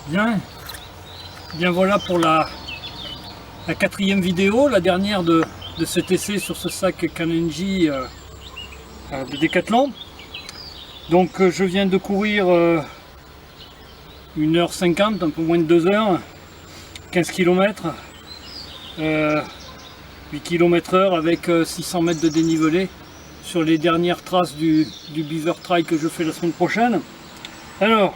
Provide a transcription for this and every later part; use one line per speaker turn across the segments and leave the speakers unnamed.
Bien, bien voilà pour la quatrième vidéo, la dernière de cet essai sur ce sac Kanenji de Decathlon. Donc je viens de courir 1h50, un peu moins de 2 heures, 15 km, 8 km/h avec 600 mètres de dénivelé sur les dernières traces du Beaver Trail que je fais la semaine prochaine. Alors,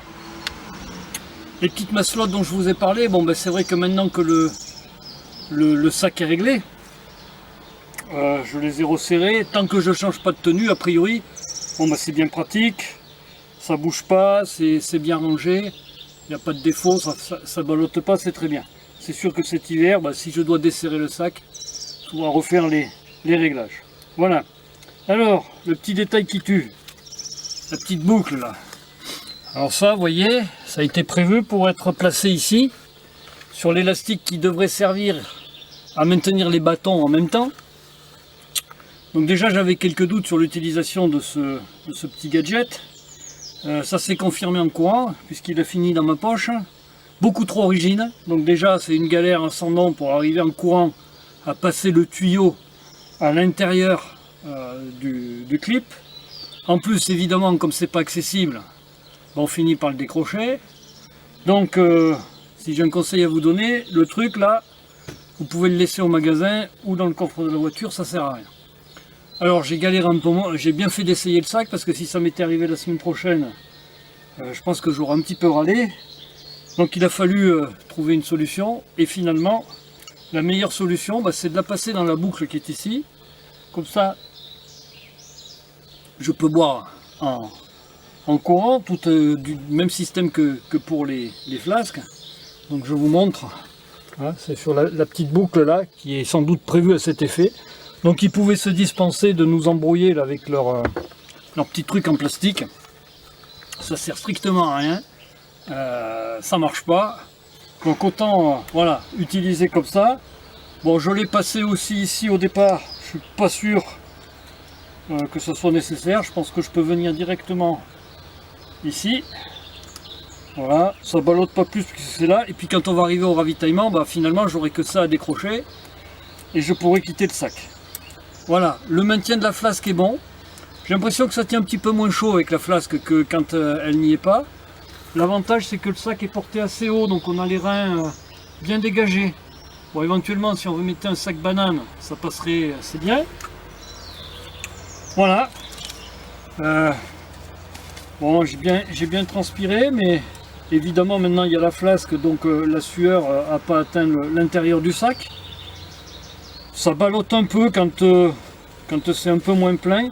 les petites maslottes dont je vous ai parlé, bon ben c'est vrai que maintenant que le sac est réglé, je les ai resserrés. Tant que je change pas de tenue, a priori, bon ben c'est bien pratique, ça bouge pas, c'est bien rangé, il n'y a pas de défaut, ça ballotte pas, c'est très bien. C'est sûr que cet hiver, ben, si je dois desserrer le sac, je dois refaire les réglages. Voilà. Alors, le petit détail qui tue, la petite boucle là. Alors ça, vous voyez, ça a été prévu pour être placé ici, sur l'élastique qui devrait servir à maintenir les bâtons en même temps. Donc déjà, j'avais quelques doutes sur l'utilisation de ce petit gadget. Ça s'est confirmé en courant, puisqu'il a fini dans ma poche. Beaucoup trop rigide, donc déjà c'est une galère sans nom pour arriver en courant à passer le tuyau à l'intérieur du clip. En plus, évidemment, comme c'est pas accessible, on finit par le décrocher. Donc si j'ai un conseil à vous donner, le truc là, vous pouvez le laisser au magasin ou dans le coffre de la voiture, ça sert à rien. Alors j'ai galéré un peu, j'ai bien fait d'essayer le sac parce que si ça m'était arrivé la semaine prochaine, je pense que j'aurais un petit peu râlé. Donc il a fallu trouver une solution, et finalement la meilleure solution, c'est de la passer dans la boucle qui est ici. Comme ça je peux boire en courant, tout du même système que pour les flasques. Donc je vous montre, hein, c'est sur la petite boucle là qui est sans doute prévue à cet effet. Donc ils pouvaient se dispenser de nous embrouiller là, avec leur petit truc en plastique. Ça sert strictement à rien, ça marche pas. Donc autant voilà, utiliser comme ça. Bon, je l'ai passé aussi ici au départ, je suis pas sûr que ce soit nécessaire. Je pense que je peux venir directement ici, voilà, ça ballotte pas plus que c'est là, et puis quand on va arriver au ravitaillement, finalement j'aurai que ça à décrocher et je pourrai quitter le sac. Voilà, le maintien de la flasque est bon. J'ai l'impression que ça tient un petit peu moins chaud avec la flasque que quand elle n'y est pas. L'avantage c'est que le sac est porté assez haut, donc on a les reins bien dégagés. Bon, éventuellement si on remettait un sac banane, ça passerait assez bien. Voilà. Bon, j'ai bien transpiré, mais évidemment maintenant il y a la flasque, donc la sueur n'a pas atteint l'intérieur du sac. Ça ballotte un peu quand c'est un peu moins plein.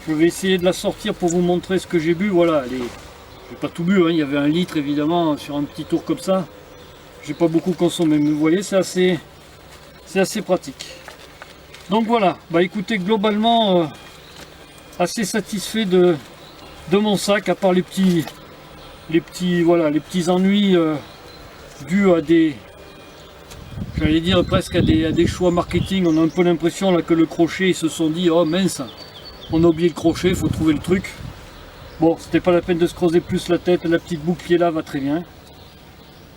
Je vais essayer de la sortir pour vous montrer ce que j'ai bu. Voilà, j'ai pas tout bu, hein. Il y avait 1 litre évidemment sur un petit tour comme ça. J'ai pas beaucoup consommé, mais vous voyez, c'est assez pratique. Donc voilà, écoutez, globalement assez satisfait de mon sac, à part les petits ennuis dus à des, j'allais dire presque à des choix marketing. On a un peu l'impression là que le crochet, ils se sont dit oh mince, on a oublié le crochet, il faut trouver le truc. Bon, c'était pas la peine de se creuser plus la tête, la petite boucle qui est là va très bien.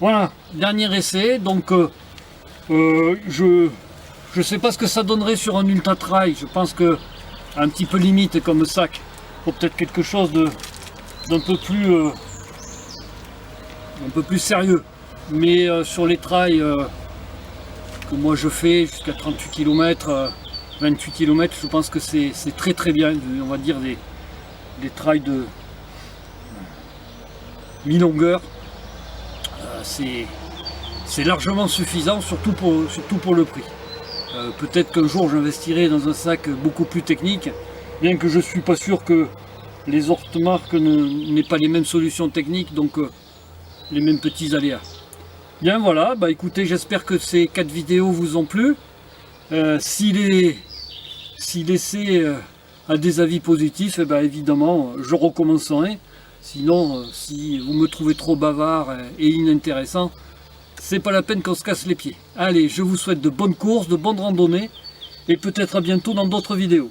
Voilà, dernier essai. Donc je sais pas ce que ça donnerait sur un ultra trail. Je pense que un petit peu limite comme sac, pour peut-être quelque chose d'un peu plus sérieux. Mais sur les trails que moi je fais jusqu'à 38 km, 28 km, je pense que c'est très très bien. On va dire des trails de mi-longueur. C'est largement suffisant, surtout pour le prix. Peut-être qu'un jour j'investirai dans un sac beaucoup plus technique, bien que je suis pas sûr que les autres marques n'aient pas les mêmes solutions techniques, donc les mêmes petits aléas. Bien voilà, écoutez, j'espère que ces 4 vidéos vous ont plu. Si l'essai a des avis positifs, évidemment je recommencerai. Sinon, si vous me trouvez trop bavard et inintéressant, c'est pas la peine qu'on se casse les pieds. Allez, je vous souhaite de bonnes courses, de bonnes randonnées, et peut-être à bientôt dans d'autres vidéos.